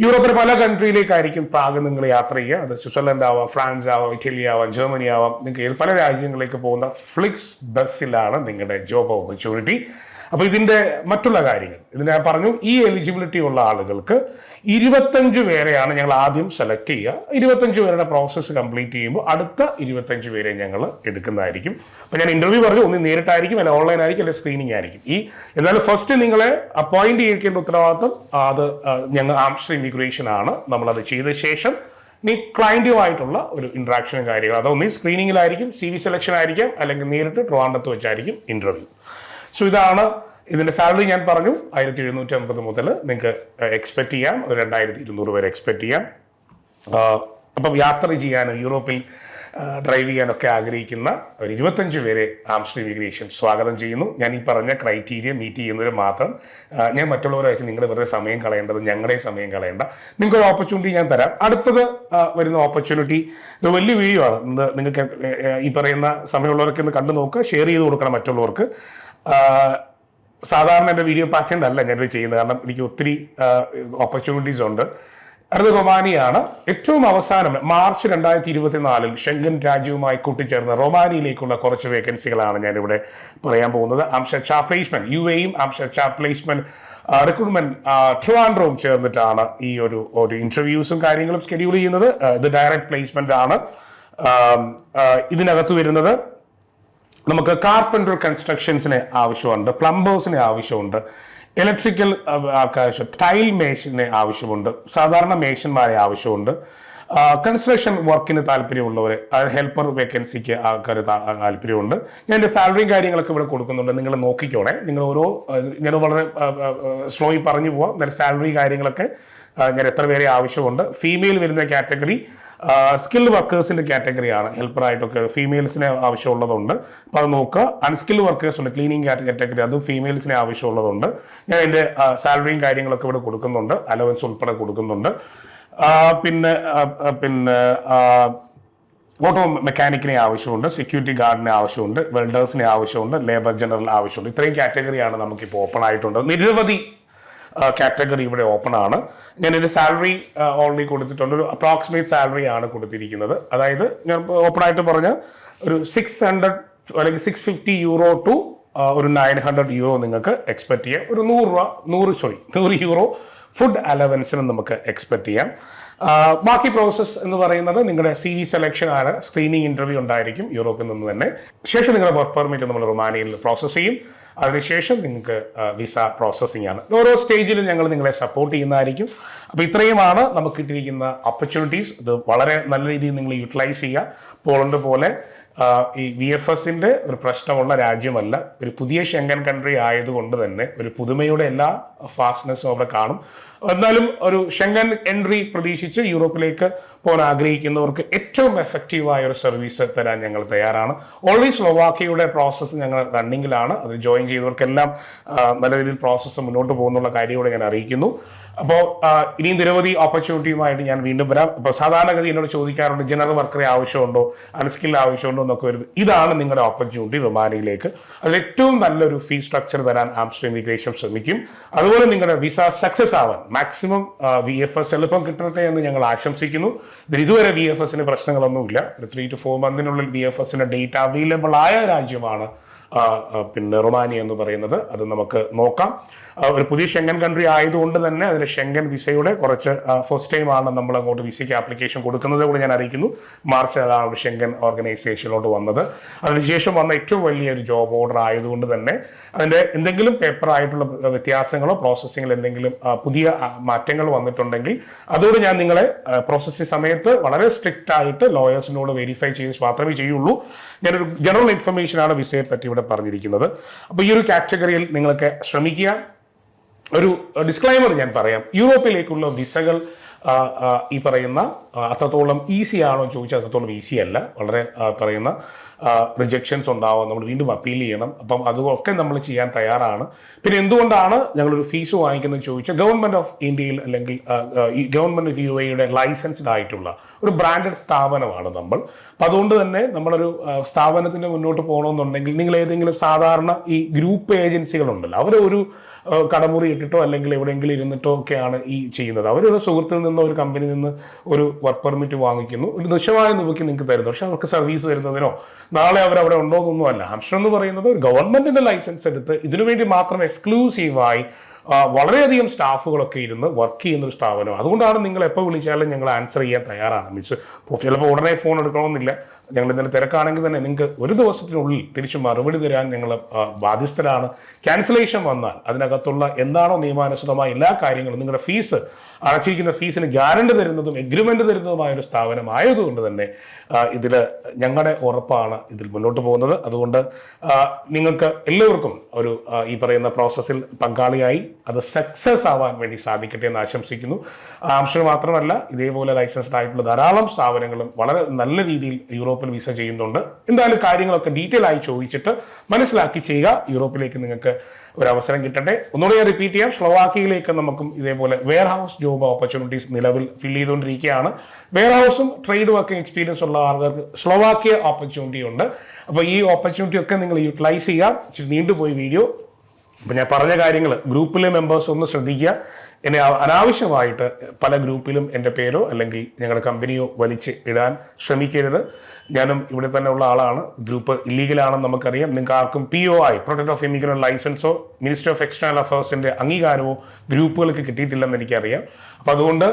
A: യൂറോപ്പിലെ പല കൺട്രിയിലേക്കായിരിക്കും പ്രാഗ് നിങ്ങൾ യാത്ര ചെയ്യുക. അത് സ്വിറ്റ്സർലൻഡ് ആവാം, ഫ്രാൻസ് ആവാം, ഇറ്റലി ആവാം, ജർമ്മനി ആവാം. നിങ്ങൾക്ക് പല രാജ്യങ്ങളിലേക്ക് പോകുന്ന ഫ്ലിക്സ് ബസ്സിലാണ് നിങ്ങളുടെ ജോബ് ഓപ്പർച്യൂണിറ്റി. അപ്പോൾ ഇതിന്റെ മറ്റുള്ള കാര്യങ്ങൾ ഇതിന് ഞാൻ പറഞ്ഞു, ഈ എലിജിബിലിറ്റി ഉള്ള ആളുകൾക്ക് 25 പേരെയാണ് ഞങ്ങൾ ആദ്യം സെലക്ട് ചെയ്യുക. 25 പേരുടെ പ്രോസസ്സ് കംപ്ലീറ്റ് ചെയ്യുമ്പോൾ അടുത്ത 25 പേരെ ഞങ്ങൾ എടുക്കുന്നതായിരിക്കും. അപ്പോൾ ഞാൻ ഇന്റർവ്യൂ പറഞ്ഞു, ഒന്ന് നേരിട്ടായിരിക്കും, അല്ലെങ്കിൽ ഓൺലൈൻ ആയിരിക്കും, അല്ലെങ്കിൽ സ്ക്രീനിങ് ആയിരിക്കും. എന്നാലും ഫസ്റ്റ് നിങ്ങളെ അപ്പോയിന്റ് ചെയ്യിക്കേണ്ട ഉത്തരവാദിത്വം അത് ഞങ്ങൾ ആംസ്റ്റർ ഇമിഗ്രേഷൻ ആണ്. നമ്മളത് ചെയ്ത ശേഷം നീ ക്ലയന്റുമായിട്ടുള്ള ഒരു ഇന്ററാക്ഷനും കാര്യങ്ങളും അതൊന്നീ സ്ക്രീനിങ്ങിലായിരിക്കും, CV സെലക്ഷൻ ആയിരിക്കാം, അല്ലെങ്കിൽ നേരിട്ട് ട്രിവാൻഡ്രത്ത് വെച്ചായിരിക്കും ഇന്റർവ്യൂ. സോ ഇതാണ് ഇതിന്റെ സാലറി. ഞാൻ പറഞ്ഞു 1750 മുതൽ നിങ്ങൾക്ക് എക്സ്പെക്ട് ചെയ്യാം, 2200 വരെ എക്സ്പെക്ട് ചെയ്യാം. അപ്പം യാത്ര ചെയ്യാനും യൂറോപ്പിൽ ഡ്രൈവ് ചെയ്യാനൊക്കെ ആഗ്രഹിക്കുന്ന ഒരു 25 പേരെ ആംസ്റ്റർ ഇമിഗ്രേഷൻ സ്വാഗതം ചെയ്യുന്നു. ഞാൻ ഈ പറഞ്ഞ ക്രൈറ്റീരിയ മീറ്റ് ചെയ്യുന്നവർ മാത്രം. ഞാൻ മറ്റുള്ളവരെ വെച്ച് നിങ്ങൾ വെറുതെ സമയം കളയേണ്ടത് ഞങ്ങളുടെ സമയം കളയേണ്ട. നിങ്ങൾക്കൊരു ഓപ്പർച്യൂണിറ്റി ഞാൻ തരാം. അടുത്തത് വരുന്ന ഓപ്പർച്യൂണിറ്റി ഒരു വലിയ വീഡിയോ ആണ്. നിങ്ങൾക്ക് ഈ പറയുന്ന സമയമുള്ളവർക്ക് ഇന്ന് കണ്ടു നോക്കുക, ഷെയർ ചെയ്ത് കൊടുക്കണം മറ്റുള്ളവർക്ക്. സാധാരണ എൻ്റെ വീഡിയോ പാറ്റേൺ അല്ല ഞാനിത് ചെയ്യുന്നത്, കാരണം എനിക്ക് ഒത്തിരി ഓപ്പർച്യൂണിറ്റീസ് ഉണ്ട്. അടുത്ത റൊമാനിയാണ്. ഏറ്റവും അവസാനം മാർച്ച് 2024 ഷെങ്കൻ രാജ്യവുമായി കൂട്ടിച്ചേർന്ന റൊമാനിയയിലേക്കുള്ള കുറച്ച് വേക്കൻസികളാണ് ഞാനിവിടെ പറയാൻ പോകുന്നത്. Amsterdam placement, UAE Amsterdam placement recruitment ട്രിവാൻഡ്രവും ചേർന്നിട്ടാണ് ഈ ഒരു ഇന്റർവ്യൂസും കാര്യങ്ങളും സ്കെഡ്യൂൾ ചെയ്യുന്നത്. ഇത് ഡയറക്റ്റ് പ്ലേസ്മെന്റ് ആണ്. ഇതിനകത്ത് വരുന്നത് നമുക്ക് കാർപ്പൻറ്റർ കൺസ്ട്രക്ഷൻസിന് ആവശ്യമുണ്ട്, പ്ലംബേഴ്സിന് ആവശ്യമുണ്ട്, ഇലക്ട്രിക്കൽ ആവശ്യം, ടൈൽ മേഷന് ആവശ്യമുണ്ട്, സാധാരണ മേഷന്മാരെ ആവശ്യമുണ്ട്, കൺസ്ട്രക്ഷൻ വർക്കിന് താല്പര്യമുള്ളവർ, ഹെൽപ്പർ വേക്കൻസിക്ക് ആൾക്കാർ താല്പര്യമുണ്ട്. ഞാൻ എൻ്റെ സാലറിയും കാര്യങ്ങളൊക്കെ ഇവിടെ കൊടുക്കുന്നുണ്ട്, നിങ്ങൾ നോക്കിക്കോണേ. നിങ്ങൾ ഞാൻ വളരെ സ്ലോയി പറഞ്ഞു പോവാം. എന്നാലും സാലറി കാര്യങ്ങളൊക്കെ ഞാൻ എത്ര പേരെ ആവശ്യമുണ്ട്. ഫീമെയിൽ വരുന്ന കാറ്റഗറി സ്കിൽഡ് വർക്കേഴ്സിൻ്റെ കാറ്റഗറിയാണ്. ഹെൽപ്പറായിട്ടൊക്കെ ഫീമെയിൽസിനെ ആവശ്യമുള്ളതുണ്ട്. അപ്പോൾ അത് നോക്കുക. അൺസ്കിൽഡ് വർക്കേഴ്സ് ഉണ്ട്, ക്ലീനിങ് കാറ്റഗറി, അതും ഫീമെയിൽസിനെ ആവശ്യമുള്ളതുണ്ട്. ഞാൻ എൻ്റെ സാലറിയും കാര്യങ്ങളൊക്കെ ഇവിടെ കൊടുക്കുന്നുണ്ട്, അലവൻസ് ഉൾപ്പെടെ കൊടുക്കുന്നുണ്ട്. പിന്നെ ഓട്ടോ മെക്കാനിക്കിനെ ആവശ്യമുണ്ട്, സെക്യൂരിറ്റി ഗാർഡിനെ ആവശ്യമുണ്ട്, വെൽഡേഴ്സിനെ ആവശ്യമുണ്ട്, ലേബർ ജനറൽ ആവശ്യമുണ്ട്. ഇത്രയും കാറ്റഗറിയാണ് നമുക്കിപ്പോൾ ഓപ്പൺ ആയിട്ടുണ്ട്. നിരവധി കാറ്റഗറി ഇവിടെ ഓപ്പൺ ആണ്. ഞാൻ എൻ്റെ സാലറി ഓൾറെഡി കൊടുത്തിട്ടുണ്ട്. ഒരു അപ്രോക്സിമേറ്റ് സാലറി ആണ് കൊടുത്തിരിക്കുന്നത്. അതായത് ഞാൻ ഓപ്പൺ ആയിട്ട് പറഞ്ഞ ഒരു 600 അല്ലെങ്കിൽ 650 യൂറോ ടു ഒരു 900 യൂറോ നിങ്ങൾക്ക് എക്സ്പെക്ട് ചെയ്യാം. ഒരു 100 യൂറോ ഫുഡ് അലവൻസിന് നമുക്ക് എക്സ്പെക്ട് ചെയ്യാം. ബാക്കി പ്രോസസ്സ് എന്ന് പറയുന്നത് നിങ്ങളുടെ CV സെലക്ഷൻ ആണ്. സ്ക്രീനിങ് ഇന്റർവ്യൂ ഉണ്ടായിരിക്കും യൂറോപ്പിൽ നിന്ന് തന്നെ. ശേഷം നിങ്ങളുടെ വർക്ക് പെർമിറ്റ് നമ്മൾ റൊമാനിയയിൽ പ്രോസസ്സ് ചെയ്യും. അതിനുശേഷം നിങ്ങൾക്ക് വിസ പ്രോസസ്സിംഗ് ആണ്. ഓരോ സ്റ്റേജിലും ഞങ്ങൾ നിങ്ങളെ സപ്പോർട്ട് ചെയ്യുന്നതായിരിക്കും. അപ്പോൾ ഇത്രയുമാണ് നമുക്ക് കിട്ടിയിരിക്കുന്ന ഓപ്പർച്യൂണിറ്റീസ്. ഇത് വളരെ നല്ല രീതിയിൽ നിങ്ങൾ യൂട്ടിലൈസ് ചെയ്യുക. പോളണ്ട് പോലെ ഈ VFSന്റെ ഒരു പ്രശ്നമുള്ള രാജ്യമല്ല. ഒരു പുതിയ ഷെങ്കൻ കൺട്രി ആയതുകൊണ്ട് തന്നെ ഒരു പുതുമയുടെ എല്ലാ ഫാസ്റ്റ്നെസ്സും അവിടെ കാണും. എന്നാലും ഒരു ഷെങ്കൻ എൻട്രി പ്രതീക്ഷിച്ച് യൂറോപ്പിലേക്ക് പോകാൻ ആഗ്രഹിക്കുന്നവർക്ക് ഏറ്റവും എഫക്റ്റീവായ ഒരു സർവീസ് തരാൻ ഞങ്ങൾ തയ്യാറാണ്. ഓൾറെഡി സ്ലോവാക്കിയയുടെ പ്രോസസ്സ് ഞങ്ങൾ റണ്ണിങ്ങിലാണ്. അത് ജോയിൻ ചെയ്തവർക്കെല്ലാം നല്ല രീതിയിൽ പ്രോസസ്സ് മുന്നോട്ട് പോകുന്നുള്ള കാര്യത്തോടെ ഞാൻ അറിയിക്കുന്നു. അപ്പോൾ ഇനിയും നിരവധി ഓപ്പർച്യൂണിറ്റിയുമായിട്ട് ഞാൻ വീണ്ടും വരാം. ഇപ്പോൾ സാധാരണഗതി എന്നോട് ചോദിക്കാറുണ്ട്, ജനറൽ വർക്കറെ ആവശ്യമുണ്ടോ, അൺസ്കിൽഡ് ആവശ്യമുണ്ടോ എന്നൊക്കെ വരുന്നത്. ഇതാണ് നിങ്ങളുടെ ഓപ്പർച്യൂണിറ്റി റൊമാനിയയിലേക്ക്. അതിൽ ഏറ്റവും നല്ലൊരു ഫീ സ്ട്രക്ചർ തരാൻ ആംസ്റ്റർഡാം ഇമിഗ്രേഷൻ ശ്രമിക്കും. അതുപോലെ നിങ്ങളുടെ വിസ സക്സസ് ആവാൻ മാക്സിമം VFS എളുപ്പം കിട്ടട്ടെ എന്ന് ഞങ്ങൾ ആശംസിക്കുന്നു. ഇതുവരെ VFS പ്രശ്നങ്ങളൊന്നുമില്ല. ഒരു 3 to 4 മന്തിനുള്ളിൽ VFS ഡേറ്റ അവൈലബിൾ ആയ രാജ്യമാണ് പിന്നെ റൊമാനിയ എന്ന് പറയുന്നത്. അത് നമുക്ക് നോക്കാം. ഒരു പുതിയ ഷെങ്കൻ കൺട്രി ആയതുകൊണ്ട് തന്നെ അതിന് ഷെങ്കൻ വിസയുടെ കുറച്ച് ഫസ്റ്റ് ടൈം ആണ് നമ്മൾ അങ്ങോട്ട് വിസയ്ക്ക് ആപ്ലിക്കേഷൻ കൊടുക്കുന്നത് കൂടെ ഞാൻ അറിയിക്കുന്നു. മാർച്ച് അതാണ് ഷെങ്കൻ ഓർഗനൈസേഷനിലോട്ട് വന്നത്. അതിനുശേഷം വന്ന ഏറ്റവും വലിയൊരു ജോബ് ഓർഡർ ആയതുകൊണ്ട് തന്നെ അതിൻ്റെ എന്തെങ്കിലും പേപ്പർ ആയിട്ടുള്ള വ്യത്യാസങ്ങളോ പ്രോസസ്സിങ്ങിൽ എന്തെങ്കിലും പുതിയ മാറ്റങ്ങൾ വന്നിട്ടുണ്ടെങ്കിൽ അതോട് ഞാൻ നിങ്ങളെ പ്രോസസ്സിംഗ് സമയത്ത് വളരെ സ്ട്രിക്റ്റ് ആയിട്ട് ലോയേഴ്സിനോട് വെരിഫൈ ചെയ്ത് മാത്രമേ ചെയ്യുള്ളൂ. ഞാനൊരു ജനറൽ ഇൻഫർമേഷനാണ് വിസയെ പറ്റി ഇവിടെ പറഞ്ഞിരിക്കുന്നത്. അപ്പോൾ ഈ ഒരു കാറ്റഗറിയിൽ നിങ്ങൾക്ക് ശ്രമിക്കുക. ഒരു ഡിസ്ക്ലൈമർ ഞാൻ പറയാം. യൂറോപ്പിലേക്കുള്ള വിസകൾ ഈ പറയുന്ന അത്രത്തോളം ഈസി ആണോ ചോദിച്ചാൽ അത്രത്തോളം ഈസി അല്ല. വളരെ പറയുന്ന റിജക്ഷൻസ് ഉണ്ടാവും, നമ്മൾ വീണ്ടും അപ്പീൽ ചെയ്യണം. അപ്പം അതൊക്കെ നമ്മൾ ചെയ്യാൻ തയ്യാറാണ്. പിന്നെ എന്തുകൊണ്ടാണ് ഞങ്ങളൊരു ഫീസ് വാങ്ങിക്കുന്നത് ചോദിച്ചാൽ ഗവൺമെൻറ് ഓഫ് ഇന്ത്യയിൽ അല്ലെങ്കിൽ ഈ ഗവൺമെൻറ് ഓഫ് UAE ലൈസൻസ്ഡ് ആയിട്ടുള്ള ഒരു ബ്രാൻഡഡ് സ്ഥാപനമാണ് നമ്മൾ. അപ്പം അതുകൊണ്ട് തന്നെ നമ്മളൊരു സ്ഥാപനത്തിന് മുന്നോട്ട് പോകണമെന്നുണ്ടെങ്കിൽ നിങ്ങൾ ഏതെങ്കിലും സാധാരണ ഈ ഗ്രൂപ്പ് ഏജൻസികളുണ്ടല്ലോ, അവരൊരു കടമുറി ഇട്ടിട്ടോ അല്ലെങ്കിൽ എവിടെയെങ്കിലും ഇരുന്നിട്ടോ ഒക്കെയാണ് ഈ ചെയ്യുന്നത്. അവരൊരു സുഹൃത്തിൽ നിന്നോ ഒരു കമ്പനിയിൽ നിന്ന് ഒരു വർക്ക് പെർമിറ്റ് വാങ്ങിക്കുന്നു, ഒരു തുച്ഛമായ തുകയ്ക്ക് നിങ്ങൾക്ക് തരുന്നു. പക്ഷെ അവർക്ക് സർവീസ് തരുന്നതിനോ നാളെ അവരവിടെ ഉണ്ടോ എന്നൊന്നും അല്ല. ആംസ്റ്റർഡാം എന്ന് പറയുന്നത് ഒരു ഗവൺമെന്റിന്റെ ലൈസൻസ് എടുത്ത് ഇതിനുവേണ്ടി മാത്രം എക്സ്ക്ലൂസീവായി വളരെയധികം സ്റ്റാഫുകളൊക്കെ ഇരുന്ന് വർക്ക് ചെയ്യുന്ന ഒരു സ്ഥാപനം. അതുകൊണ്ടാണ് നിങ്ങൾ എപ്പോൾ വിളിച്ചാലും ഞങ്ങൾ ആൻസർ ചെയ്യാൻ തയ്യാറാണ്. മീൻസ് ചിലപ്പോൾ ഉടനെ ഫോൺ എടുക്കണമെന്നില്ല. ഞങ്ങൾ ഇന്നലെ തിരക്കാണെങ്കിൽ തന്നെ നിങ്ങൾക്ക് ഒരു ദിവസത്തിനുള്ളിൽ തിരിച്ച് മറുപടി തരാൻ ഞങ്ങൾ ബാധ്യസ്ഥരാണ്. ക്യാൻസലേഷൻ വന്നാൽ അതിനകത്തുള്ള എന്താണോ നിയമാനുസൃതമായ എല്ലാ കാര്യങ്ങളും നിങ്ങളുടെ ഫീസ് അടച്ചിരിക്കുന്ന ഫീസിന് ഗ്യാരണ്ടി തരുന്നതും എഗ്രിമെന്റ് തരുന്നതുമായ ഒരു സ്ഥാപനമായതുകൊണ്ട് തന്നെ ഇതിൽ ഞങ്ങളുടെ ഉറപ്പാണ് ഇതിൽ മുന്നോട്ട് പോകുന്നത്. അതുകൊണ്ട് നിങ്ങൾക്ക് എല്ലാവർക്കും ഒരു ഈ പറയുന്ന പ്രോസസ്സിൽ പങ്കാളിയായി അത് സക്സസ് ആവാൻ വേണ്ടി സാധിക്കട്ടെ എന്ന് ആശംസിക്കുന്നു. ആംസ്റ്റർഡാം മാത്രമല്ല, ഇതേപോലെ ലൈസൻസ്ഡ് ആയിട്ടുള്ള ധാരാളം സ്ഥാപനങ്ങളും വളരെ നല്ല രീതിയിൽ യൂറോപ്പിൽ വിസ ചെയ്യുന്നുണ്ട്. എന്തായാലും കാര്യങ്ങളൊക്കെ ഡീറ്റെയിൽ ആയി ചോദിച്ചിട്ട് മനസ്സിലാക്കി ചെയ്യുക. യൂറോപ്പിലേക്ക് നിങ്ങൾക്ക് ഒരു അവസരം കിട്ടട്ടെ. ഒന്നുകൂടെ ഞാൻ റിപ്പീറ്റ് ചെയ്യാം, സ്ലോവാക്കിയയിലേക്ക് നമുക്കും ഇതേപോലെ വെയർ ഹൗസ് ജോബ് ഓപ്പർച്യൂണിറ്റീസ് നിലവിൽ ഫിൽ ചെയ്തുകൊണ്ടിരിക്കുകയാണ്. വെയർ ഹൗസും ട്രേഡ് വർക്കിംഗ് എക്സ്പീരിയൻസ് ഉള്ള ആളുകൾക്ക് സ്ലോവാക്കിയ ഓപ്പർച്യൂണിറ്റി ഉണ്ട്. അപ്പോൾ ഈ ഓപ്പർച്യൂണിറ്റി ഒക്കെ നിങ്ങൾ യൂട്ടിലൈസ് ചെയ്യുക. ഇച്ചിരി നീണ്ടുപോയി വീഡിയോ. അപ്പം ഞാൻ പറഞ്ഞ കാര്യങ്ങൾ ഗ്രൂപ്പിലെ മെമ്പേഴ്സ് ഒന്ന് ശ്രദ്ധിക്കുക. എന്നെ അനാവശ്യമായിട്ട് പല ഗ്രൂപ്പിലും എൻ്റെ പേരോ അല്ലെങ്കിൽ ഞങ്ങളുടെ കമ്പനിയോ വലിച്ച് ഇടാൻ ശ്രമിക്കരുത്. ഞാനും ഇവിടെ തന്നെ ഉള്ള ആളാണ്. ഗ്രൂപ്പ് ഇല്ലീഗലാണെന്ന് നമുക്കറിയാം. നിങ്ങൾക്ക് ആർക്കും POI പ്രൊട്ടക്ട് ഓഫ് ഇമിഗ്രന്റ് ലൈസൻസോ മിനിസ്ട്രി ഓഫ് എക്സ്റ്റേണൽ അഫയേഴ്സിൻ്റെ അംഗീകാരമോ ഗ്രൂപ്പുകൾക്ക് കിട്ടിയിട്ടില്ലെന്ന് എനിക്കറിയാം. അപ്പം അതുകൊണ്ട്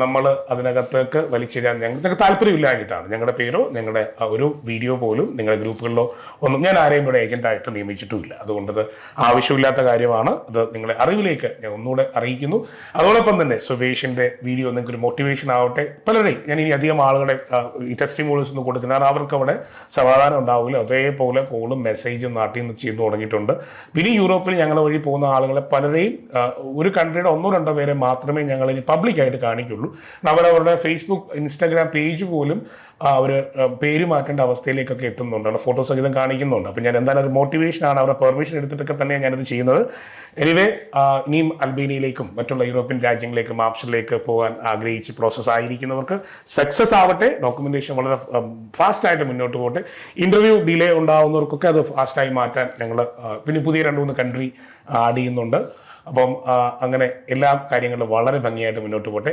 A: നമ്മൾ അതിനകത്തേക്ക് വലിച്ചിടാൻ ഞങ്ങൾക്ക് താല്പര്യമില്ലാഞ്ഞിട്ടാണ്. ഞങ്ങളുടെ പേരോ ഞങ്ങളുടെ ഒരു വീഡിയോ പോലും നിങ്ങളുടെ ഗ്രൂപ്പുകളിലോ ഒന്നും ഞാൻ ആരെയും ഇവിടെ ഏജന്റായിട്ട് നിയമിച്ചിട്ടുമില്ല. അതുകൊണ്ടത് ആവശ്യമില്ലാത്ത കാര്യമാണ്. അത് നിങ്ങളെ അറിവിലേക്ക് ഞാൻ ഒന്നുകൂടെ അറിയിക്കുന്നു. അതോടൊപ്പം തന്നെ സുബേഷിന്റെ വീഡിയോ നിങ്ങൾക്ക് ഒരു മോട്ടിവേഷൻ ആവട്ടെ. പലരെയും ഞാൻ ഇനി അധികം ആളുകളെ ഈ ടെസ്റ്റിമോണിയൽസ് ഒന്നും കൊടുക്കുന്നത് അവർക്ക് അവിടെ സമാധാനം ഉണ്ടാവില്ല. അതേപോലെ കോളും മെസ്സേജും നാട്ടിൽ നിന്ന് ചെയ്തു തുടങ്ങിയിട്ടുണ്ട്. പിന്നെ യൂറോപ്പിൽ ഞങ്ങൾ വഴി പോകുന്ന ആളുകളെ പലരെയും ഒരു കൺട്രിയുടെ 1-2 പേരെ മാത്രമേ ഞങ്ങൾ ഇനി പബ്ലിക്കായിട്ട് കാണിക്കുള്ളൂ. അവരവരുടെ ഫേസ്ബുക്ക് ഇൻസ്റ്റാഗ്രാം പേജ് പോലും അവർ പേര് മാറ്റേണ്ട അവസ്ഥയിലേക്കൊക്കെ എത്തുന്നുണ്ട്. അവിടെ ഫോട്ടോ സഹിതം കാണിക്കുന്നുണ്ട്. അപ്പം ഞാൻ എന്തായാലും ഒരു മോട്ടിവേഷനാണ്. അവരുടെ പെർമിഷൻ എടുത്തിട്ടൊക്കെ തന്നെയാണ് ഞാനിത് ചെയ്യുന്നത്. എനിവേ ഇനിയും അൽബേനിയയിലേക്കും മറ്റുള്ള യൂറോപ്യൻ രാജ്യങ്ങളിലേക്കും ആംസ്റ്റർഡാമിലേക്ക് പോകാൻ ആഗ്രഹിച്ച് പ്രോസസ്സ് ആയിരിക്കുന്നവർക്ക് സക്സസ് ആവട്ടെ. ഡോക്യുമെന്റേഷൻ വളരെ ഫാസ്റ്റായിട്ട് മുന്നോട്ട് പോകട്ടെ. ഇന്റർവ്യൂ ഡിലേ ഉണ്ടാവുന്നവർക്കൊക്കെ അത് ഫാസ്റ്റായി മാറ്റാൻ ഞങ്ങൾ പിന്നെ പുതിയ 2-3 കൺട്രി ആഡ് ചെയ്യുന്നുണ്ട്. അപ്പം അങ്ങനെ എല്ലാ കാര്യങ്ങളും വളരെ ഭംഗിയായിട്ട് മുന്നോട്ട് പോട്ടെ.